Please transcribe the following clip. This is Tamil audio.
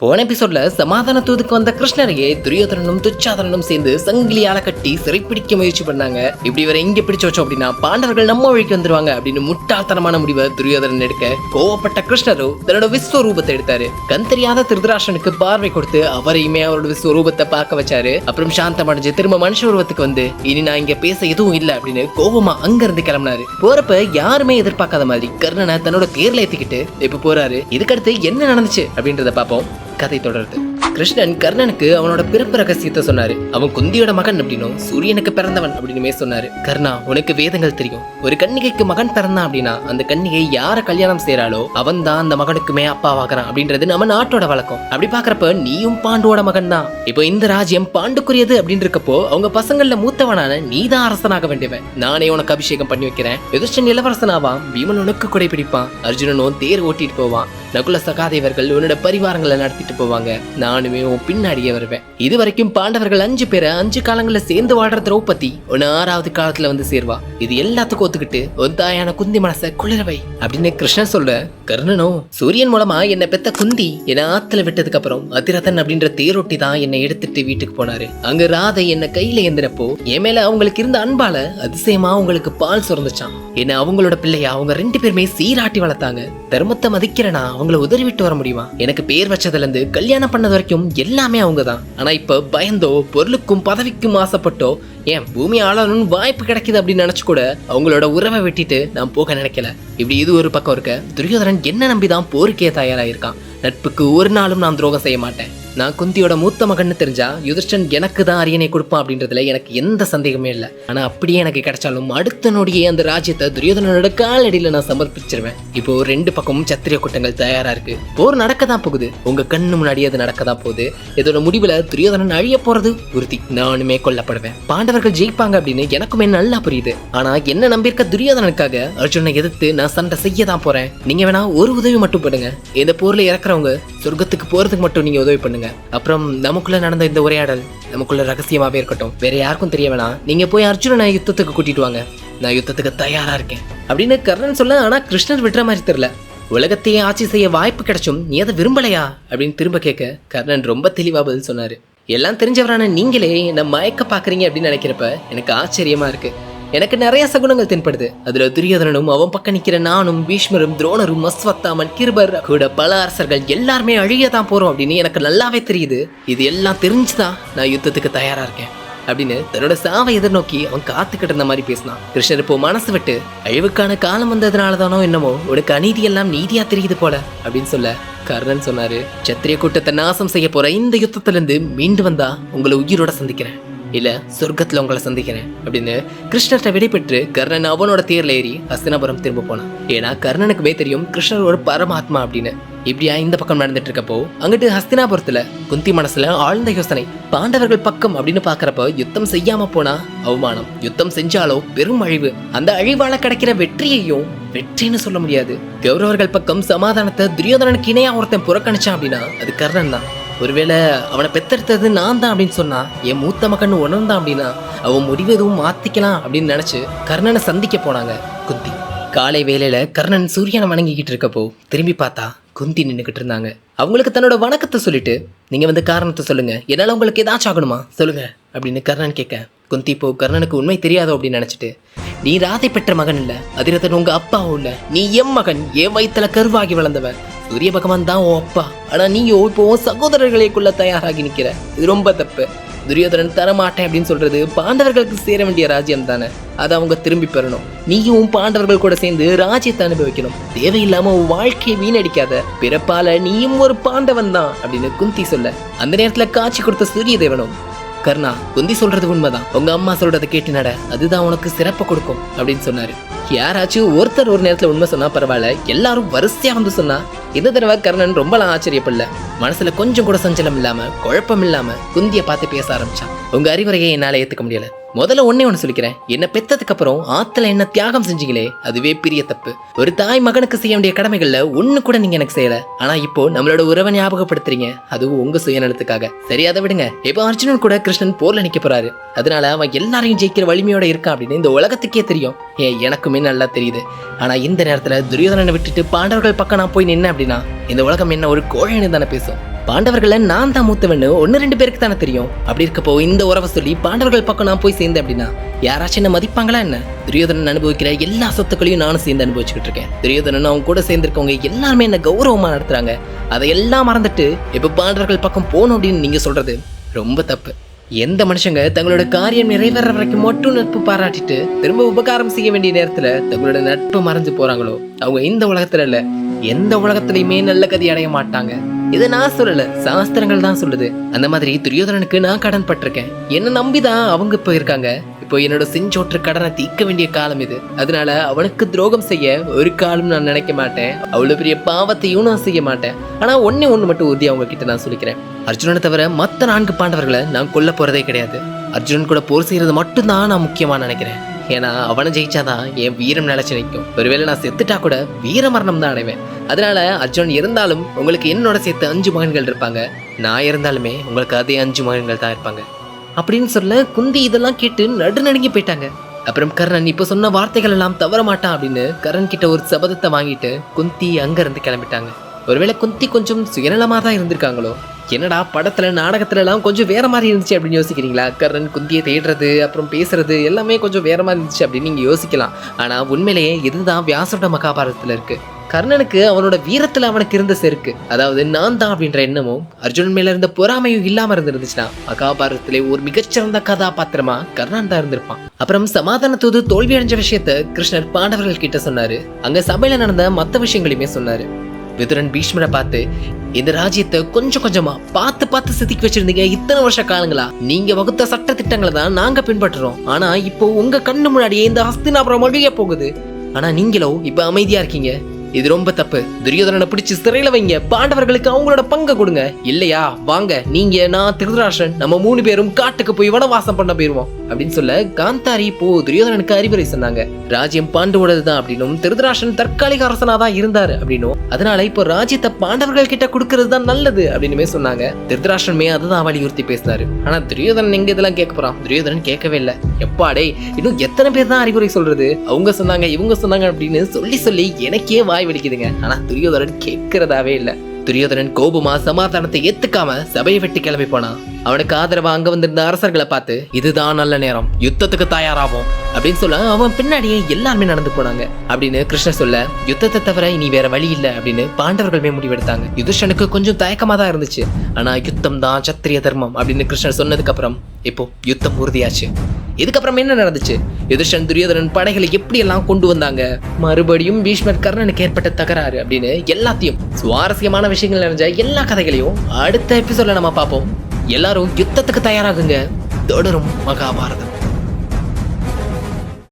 போன எபிசோட்ல சமாதான தூதுக்கு வந்த கிருஷ்ணரையே துரியோதனனும் துச்சாதனனும் சேர்ந்து சங்கிலியால கட்டி சிறைப்பிடிக்க முயற்சி பண்ணாங்க. இப்படி வரை இங்க பிடிச்சு வச்சோம் அப்படின்னா பாண்டவர்கள் நம்ம வழிக்கு வந்துருவாங்க அப்படின்னு முட்டாள்தனமான முடிவை துரியோதனன் எடுக்க கோவப்பட்ட கிருஷ்ணரோ தன்னோட விஸ்வரூபத்தை எடுத்தாரு. கண் தெரியாத திருதராஷ்டிரனுக்கு பார்வை கொடுத்து அவரையுமே அவரோட விஸ்வரூபத்தை பார்க்க வச்சாரு. அப்புறம் சாந்தமடைஞ்சு திரும்ப மனுஷ உருவத்துக்கு வந்து இனி நான் இங்க பேச எதுவும் இல்லை அப்படின்னு கோபமா அங்க இருந்து கிளம்பினாரு. போறப்ப யாருமே எதிர்பார்க்காத மாதிரி கர்ணனை தன்னோட தேர்ல ஏத்திக்கிட்டு இப்ப போறாரு. இதுக்கடுத்து என்ன நடந்துச்சு அப்படின்றத பார்ப்போம். கதை தொடருது. கிருஷ்ணன் கர்ணனுக்கு அவனோட பிறப்பு ரகசியத்தை சொன்னாரு. அவன் குந்தியோட மகன் அப்படின்னும் சூரியனுக்கு பிறந்தவன் அப்படின்னு சொன்னாரு. கர்ணா, உனக்கு வேதங்கள் தெரியும். ஒரு கன்னிகைக்கு மகன் பிறந்தான் அப்படின்னா அந்த கன்னிகை யார கல்யாணம் செய்யறாளோ அவன் தான் அந்த மகனுக்குமே அப்பாவாகிறான் அப்படின்றது நம்ம நாட்டோட வழக்கம். அப்படி பாக்குறப்ப நீயும் பாண்டுவோட மகன் தான். இப்போ இந்த ராஜ்யம் பாண்டுக்குரியது அப்படின்னு இருக்கப்போ அவங்க பசங்கள்ல மூத்தவனான நீதான் அரசனாக வேண்டியவன். நானே உனக்கு அபிஷேகம் பண்ணி வைக்கிறேன். யுதிஷ்டன் இளவரசனாவான். பீமன் உனக்கு கொடை பிடிப்பான். அர்ஜுனனும் தேர் ஓட்டிட்டு போவான். நகுல சகாதேவர்கள் உன்னோட பரிவாரங்களை நடத்திட்டு போவாங்க. நானுமே உன் பின்னாடியே வருவேன். இது வரைக்கும் பாண்டவர்கள் 5 பேரை 5 காலங்கள்ல சேர்ந்து வாழ்ற திரௌபதி 6வது காலத்துல வந்து சேர்வா. இது எல்லாத்துக்கும் ஒத்துக்கிட்டு ஒரு தாயான குந்தி மனசை குளிரவை அப்படின்னு கிருஷ்ணன் சொல்ல, கர்ணனோ சூரியன் மூலமா என்ன பெத்த குந்தி என்ன ஆத்துல விட்டதுக்கு அப்புறம் அதிரதன் அப்படின்ற தேரொட்டி தான் என்னை எடுத்துட்டு வீட்டுக்கு போனாரு. அங்க ராதை என்ன கையில ஏந்தினப்போ என் மேல அவங்களுக்கு இருந்த அன்பால அதிசயமா அவங்களுக்கு பால் சுரந்துச்சான். என்ன அவங்களோட பிள்ளையா அவங்க 2 பேருமே சீராட்டி வளர்த்தாங்க. தர்மத்தை மதிக்கிறனா அவங்கள உதறி விட்டு வர முடியுமா? எனக்கு பேர் வச்சதுல இருந்து கல்யாணம் பண்ணது வரைக்கும் எல்லாமே அவங்கதான். ஆனா இப்ப பயந்தோ பொருளுக்கும் பதவிக்கும் ஆசைப்பட்டோ ஏன் பூமி ஆளணும்னு வாய்ப்பு கிடைக்குது அப்படின்னு நினைச்சு கூட அவங்களோட உறவை வெட்டிட்டு நான் போக நினைக்கல. இப்படி இது ஒரு பக்கம் இருக்க, துரியோதனன் என்ன நம்பிதான் போருக்கே தயாராயிருக்கான். நட்புக்கு ஒரு நாளும் நான் துரோகம் செய்ய மாட்டேன். நான் குந்தியோட மூத்த மகன்னு தெரிஞ்சா யுதிஷ்டன் எனக்கு தான் அரியணை கொடுப்பான் அப்படின்றதுல எனக்கு எந்த சந்தேகமே இல்லை. ஆனா அப்படியே எனக்கு கிடைச்சாலும் அடுத்த நொடியே அந்த ராஜ்யத்தை துரியோதனனோட காலடியில நான் சமர்ப்பிச்சிருவேன். இப்போ 2 பக்கமும் சத்திரிய கூட்டங்கள் தயாரா இருக்கு. போர் நடக்கதான் போகுது. உங்க கண்ணு முன்னாடி அது நடக்கதான் போகுது. இதோட முடிவுல துரியோதனன் அழிய போறது உறுதி. நானுமே கொல்லப்படுவேன். பாண்டவர்கள் ஜெயிப்பாங்க அப்படின்னு எனக்குமே நல்லா புரியுது. ஆனா என்ன நம்பியிருக்க துரியோதனனுக்காக அர்ஜுனனை எதிர்த்து நான் சண்டை செய்ய தான் போறேன். நீங்க வேணா ஒரு உதவி மட்டும் பண்ணுங்க. இந்த போர்ல இறக்குறவங்க சொர்க்கத்துக்கு போறதுக்கு மட்டும் நீங்க உதவி பண்ணுங்க. அப்புறம் நமக்குள்ள நடந்த இந்த உரையாடல் நமக்குள்ள ரகசியமாவே இருக்கட்டும். வேற யாருக்கும் தெரிய வேணாம். நீங்க போய் அர்ஜுனனை யுத்தத்துக்கு கூட்டிட்டு வாங்க. நான் யுத்தத்துக்கு தயாரா இருக்கேன் அப்படின்னு கர்ணன் சொல்ல, ஆனா கிருஷ்ணர் விடுற மாதிரி தெரியல. உலகத்தையே ஆட்சி செய்ய வாய்ப்பு கிடைச்சும் நீ அதை விரும்பலையா அப்படின்னு திரும்ப கேட்க கர்ணன் ரொம்ப தெளிவா பதில் சொன்னாரு. எல்லாம் தெரிஞ்சவரான நீங்களே என்ன மயக்க பாக்குறீங்க அப்படின்னு நினைக்கிறப்ப எனக்கு ஆச்சரியமா இருக்கு. எனக்கு நிறைய சகுனங்கள் தென்படுது. அதுல துரியோதனனும் அவன் பக்கம் நிக்கிற நானும் பீஷ்மரும் துரோணரும் அஸ்வத்தாமன் கிருபர் கூட பல அரசர்கள் எல்லாருமே அழியதான் போறோம் அப்படின்னு எனக்கு நல்லாவே தெரியுது. இது எல்லாம் தெரிஞ்சுதான் நான் யுத்தத்துக்கு தயாரா இருக்கேன் அப்படின்னு தன்னோட சாவை எதிர்நோக்கி அவன் காத்துக்கிட்டு இருந்த மாதிரி பேசினான். கிருஷ்ணர் இப்போ மனசு விட்டு அழிவுக்கான காலம் வந்ததுனாலதானோ என்னமோ உனக்கு அநீதி எல்லாம் நீதியா தெரியுது போல அப்படின்னு சொல்ல கர்ணன் சொன்னாரு, சத்திரிய கூட்டத்தை நாசம் செய்ய போற இந்த யுத்தத்துல இருந்து மீண்டு வந்தா உங்களை உயிரோட சந்திக்கிறேன், இல்ல சொர்க்கத்துல உங்களை சந்திக்கிறேன் அப்படின்னு கிருஷ்ணர்கிட்ட விடைபெற்று கர்ணன் அவனோட தேர்ல ஏறி ஹஸ்தினாபுரம் திரும்ப போனான். ஏன்னா கர்ணனுக்குமே தெரியும் கிருஷ்ணர் ஒரு பரமாத்மா அப்படின்னு. இப்படியா இந்த பக்கம் நடந்துட்டு இருக்கப்போ அங்கிட்டு ஹஸ்தினாபுரத்துல குந்தி மனசுல ஆழ்ந்த யோசனை. பாண்டவர்கள் பக்கம் அப்படின்னு பாக்குறப்ப யுத்தம் செய்யாம போனா அவமானம், யுத்தம் செஞ்சாலோ பெரும் அழிவு. அந்த அழிவால கிடைக்கிற வெற்றியையும் வெற்றின்னு சொல்ல முடியாது. கௌரவர்கள் பக்கம் சமாதானத்தை துரியோதனனுக்கு இணையா ஒருத்தன் புறக்கணிச்சான் அப்படின்னா அது கர்ணன் தான். ஒருவேளை அவனை பெத்தெடுத்தது நான் தான் அப்படின்னு சொன்னா, என் மூத்த மகன் உணர்ந்தான் அப்படின்னா அவன் முடிவு எதுவும் மாத்திக்கலாம் அப்படின்னு நினைச்சு கர்ணனை சந்திக்க போனாங்க குந்தி. காலை வேளையில கர்ணன் சூரியனை வணங்கிக்கிட்டு இருக்கப்போ திரும்பி பார்த்தா குந்தி நின்றுகிட்டு இருந்தாங்க. அவங்களுக்கு தன்னோட வணக்கத்தை சொல்லிட்டு, நீங்க வந்து காரணத்தை சொல்லுங்க, என்னால உங்களுக்கு ஏதாச்சும் ஆகணுமா சொல்லுங்க அப்படின்னு கர்ணன் கேட்க, குந்தி இப்போ கர்ணனுக்கு உண்மை தெரியாதோ அப்படின்னு நினைச்சிட்டு, நீ ராதை பெற்ற மகன் இல்ல, அதிரதன் உங்க அப்பாவும் இல்ல, நீ என் மகன், என் வயிற்றுல கருவாகி வளர்ந்தவன். சூரிய பகவான் தான் உன் அப்பா. ஆனா நீயோ இப்போ சகோதரர்களுக்குள்ள தயாராகி நிக்கிற. இது ரொம்ப தப்பு. துரியோதனன் தரமாட்டேன் அப்படின்னு சொல்றது பாண்டவர்களுக்கு சேர வேண்டிய ராஜ்யம் தானே, அதை அவங்க திரும்பி பெறணும். நீயும் பாண்டவர்கள் கூட சேர்ந்து ராஜ்யத்தை அனுபவிக்கணும். தேவையில்லாம உன் வாழ்க்கையை வீணடிக்காத. பிறப்பால நீயும் ஒரு பாண்டவன் தான் அப்படின்னு குந்தி சொல்ல, அந்த நேரத்துல காட்சி கொடுத்த சூரிய தேவனும், கர்ணா குந்தி சொல்றது உண்மைதான், உங்க அம்மா சொல்றதை கேட்டு நட, அதுதான் உனக்கு சிறப்பை கொடுக்கும் அப்படின்னு சொன்னாரு. யாராச்சும் ஒருத்தர் ஒரு நேரத்துல உண்மை சொன்னா பரவாயில்ல, எல்லாரும் வரிசையா வந்து சொன்னா இந்த தடவை கர்ணன் ரொம்பலாம் ஆச்சரியப்படல. மனசுல கொஞ்சம் கூட சஞ்சலம் இல்லாம குழப்பம் இல்லாம குந்திய பார்த்து பேச ஆரம்பிச்சான். உங்க அறிவுரையை என்னால ஏத்துக்க முடியல. முதல்ல ஒண்ணு சொல்லிக்கிறேன். என்ன பெத்ததுக்கு அப்புறம் ஆத்துல என்ன தியாகம் செஞ்சீங்களே அதுவே பெரிய தப்பு. ஒரு தாய் மகனுக்கு செய்ய வேண்டிய கடமைகள்ல ஒண்ணு கூட நீங்க எனக்கு செய்யல. ஆனா இப்போ நம்மளோட உறவை ஞாபகப்படுத்துறீங்க, அதுவும் உங்க சுயநலத்துக்காக. சரி, அதை விடுங்க. இப்போ அர்ஜுனன் கூட கிருஷ்ணன் போர்ல நிக்க போறாரு. அதனால அவன் எல்லாரையும் ஜெயிக்கிற வலிமையோட இருக்கான் அப்படின்னு இந்த உலகத்துக்கே தெரியும். எனக்குமே நல்லா தெரியுது. ஆனா இந்த நேரத்துல துரியோதனனை விட்டுட்டு பாண்டவர்கள் பக்கம் நான் போய் நின்ன அப்படின்னா இந்த உலகம் என்ன ஒரு கோழைன்னு தானே பேசும். பாண்டவர்களை நான் தான் மூத்தவன்னு 1-2 பேருக்கு தானே தெரியும். அப்படி இருக்கப்போ இந்த உறவை சொல்லி பாண்டவர்கள் பக்கம் நான் போய் சேர்ந்தேன் அப்படின்னா யாராச்சும் என்ன மதிப்பாங்களா என்ன? துரியோதனன் அனுபவிக்கிற எல்லா சொத்துக்களையும் நானும் சேர்ந்து அனுபவிச்சுக்கிட்டு இருக்கேன். துரியோதனன் அவங்க கூட சேர்ந்திருக்கவங்க எல்லாருமே என்ன கௌரவமா நடத்துறாங்க. அதையெல்லாம் மறந்துட்டு இப்ப பாண்டவர்கள் பக்கம் போகணும் அப்படின்னு நீங்க சொல்றது ரொம்ப தப்பு. எந்த மனுஷங்க தங்களோட காரியம் நிறைவேற வரைக்கும் மட்டும் நட்பு பாராட்டிட்டு திரும்ப உபகாரம் செய்ய வேண்டிய நேரத்துல தங்களோட நட்பு மறைஞ்சு போறாங்களோ அவங்க இந்த உலகத்துல இல்ல எந்த உலகத்திலயுமே நல்ல கதி அடைய மாட்டாங்க. இதை நான் சொல்லல, சாஸ்திரங்கள் தான் சொல்லுது. அந்த மாதிரி துரியோதனனுக்கு நான் கடன் பட்டிருக்கேன். என்ன நம்பிதான் அவங்க இப்ப இருக்காங்க. இப்போ என்னோட செஞ்சோற்று கடனை தீர்க்க வேண்டிய காலம் இது. அதனால அவனுக்கு துரோகம் செய்ய ஒரு காலம் நான் நினைக்க மாட்டேன். அவ்வளவு பெரிய பாவத்தையும் நான் செய்ய மாட்டேன். ஆனா ஒண்ணு மட்டும் உறுதி அவங்க கிட்ட நான் சொல்லிக்கிறேன். அர்ஜுனனை தவிர மத்த 4 பாண்டவர்களை நான் கொல்ல போறதே கிடையாது. அர்ஜுனன் கூட போர் செய்யறது மட்டும்தான் நான் முக்கியமா நினைக்கிறேன். ஏன்னா அவனை ஜெயிச்சாதான் என் வீரம் நிலைச்சு நிற்கும். ஒருவேளை நான் செத்துட்டா கூட வீர மரணம் தான் அடைவேன். அதனால அர்ஜுனன் இருந்தாலும் உங்களுக்கு என்னோட சேர்த்து 5 மகன்கள் இருப்பாங்க. நான் இருந்தாலுமே உங்களுக்கு அதே 5 மகன்கள் தான் இருப்பாங்க அப்படின்னு சொல்ல குந்தி இதெல்லாம் கேட்டு நடுநடுங்கி போயிட்டாங்க. அப்புறம் கர்ணன் இப்ப சொன்ன வார்த்தைகள் எல்லாம் தவற மாட்டான் அப்படின்னு கர்ணன் கிட்ட ஒரு சபதத்தை வாங்கிட்டு குந்தி அங்க இருந்து கிளம்பிட்டாங்க. ஒருவேளை குந்தி கொஞ்சம் சுயநலமா தான் இருந்திருக்காங்களோ என்னடா படத்துல நாடகத்துல எல்லாம் கொஞ்சம் வேற மாதிரி இருந்துச்சு அப்படின்னு யோசிக்கிறீங்களா? கர்ணன் குந்தியை தேடுறது அப்புறம் பேசுறது எல்லாமே கொஞ்சம் வேற மாதிரி இருந்துச்சு அப்படின்னு நீங்க யோசிக்கலாம். ஆனா உண்மையிலேயே இதுதான் வியாசரோட மகாபாரதத்துல இருக்கு. கர்ணனுக்கு அவனோட வீரத்துல அவனுக்கு இருந்த செருக்கு, அதாவது நான் தான் அப்படின்ற எண்ணமும் அர்ஜுனன் மேல இருந்த பொறாமையும் இல்லாம இருந்துச்சுன்னா மகாபாரதத்திலே ஒரு மிகச்சிறந்த கதாபாத்திரமா கர்ணன் தான் இருந்திருப்பான். அப்புறம் சமாதான தூது தோல்வி அடைஞ்ச விஷயத்த கிருஷ்ணர் பாண்டவர்கள் கிட்ட சொன்னாரு. அங்க சபையில நடந்த மத்த விஷயங்களையுமே சொன்னாரு. விதுரன் பீஷ்மரை பார்த்து இந்த ராஜ்யத்தை கொஞ்சம் கொஞ்சமா பார்த்து செதுக்கி வச்சிருந்தீங்க இத்தனை வருஷ காலங்களா. நீங்க வகுத்த சட்ட திட்டங்களை தான் நாங்க பின்பற்றுறோம். ஆனா இப்போ உங்க கண்ணு முன்னாடியே இந்த ஹஸ்தினாபுரம் அழிய போகுது. ஆனா நீங்களோ இப்ப அமைதியா இருக்கீங்க. இது ரொம்ப தப்பு. துரியோதனனை பிடிச்சு சிறையில வைங்க. பாண்டவர்களுக்கு அவங்களோட பங்கு கொடுங்க. இல்லையா வாங்க நீங்க நான் திருதராஷ்டிரன் நம்ம 3 பேரும் காட்டுக்கு போய் வனவாசம் பண்ண போயிருவோம் அப்படின்னு சொல்ல காந்தாரி இப்போ துரியோதனனுக்கு அறிவுரை சொன்னாங்க. ராஜ்யம் பாண்டுவோடதுதான் அப்படின்னும் திருதராஷ்டிரன் தற்காலிக அரசனாதான் இருந்தாரு அப்படின்னும் அதனால இப்போ ராஜ்யத்தை பாண்டவர்கள் கிட்ட கொடுக்கறது தான் நல்லது அப்படின்னுமே சொன்னாங்க. திருதராஷ்டிரனுமே அதுதான் வலியுறுத்தி பேசினாரு. ஆனா துரியோதனன் எங்க இதெல்லாம் கேட்க போறான்? துரியோதனன் கேட்கவே இல்லை. எப்பாடே இன்னும் எத்தனை பேர் தான் அறிவுரை சொல்றது? அவங்க சொன்னாங்க இவங்க சொன்னாங்க அப்படின்னு சொல்லி எனக்கே வாய் வெடிக்குதுங்க. ஆனா துரியோதனன் கேட்கிறதாவே இல்ல. துரியோதனன் கோபமா சமாதானத்தை ஏத்துக்காம சபையை விட்டு கிளம்பி போனான். அவனுக்கு ஆதரவா அங்க வந்திருந்த அரசர்களை பார்த்து இதுதான் நல்ல நேரம், யுத்தத்துக்கு தயாராகும் அப்படின்னு சொல்ல அவன் பின்னாடியே எல்லாருமே நடந்து போனாங்க அப்படின்னு கிருஷ்ணர் சொல்ல யுத்தத்தை தவிர இனி வேற வழி இல்ல அப்படின்னு பாண்டவர்களுமே முடிவெடுத்தாங்க. யுதிஷ்டனுக்கு கொஞ்சம் தயக்கமா தான் இருந்துச்சு. ஆனா யுத்தம் தான் சத்திரிய தர்மம் அப்படின்னு கிருஷ்ணர் சொன்னதுக்கு அப்புறம் இப்போ யுத்தம் உறுதியாச்சு. இதுக்கப்புறம் என்ன நடந்துச்சு? யுதிஷ்டன் துரியோதனன் படைகளை எப்படி எல்லாம் கொண்டு வந்தாங்க, மறுபடியும் பீஷ்மர் கர்ணனுக்கு ஏற்பட்ட தகராறு அப்படின்னு எல்லாத்தையும் சுவாரஸ்யமான விஷயங்கள் நிறைஞ்ச எல்லா கதைகளையும் அடுத்த எபிசோட்ல நம்ம பார்ப்போம். எல்லாரும் யுத்தத்துக்கு தயாராகுங்க. தொடரும் மகாபாரதம்.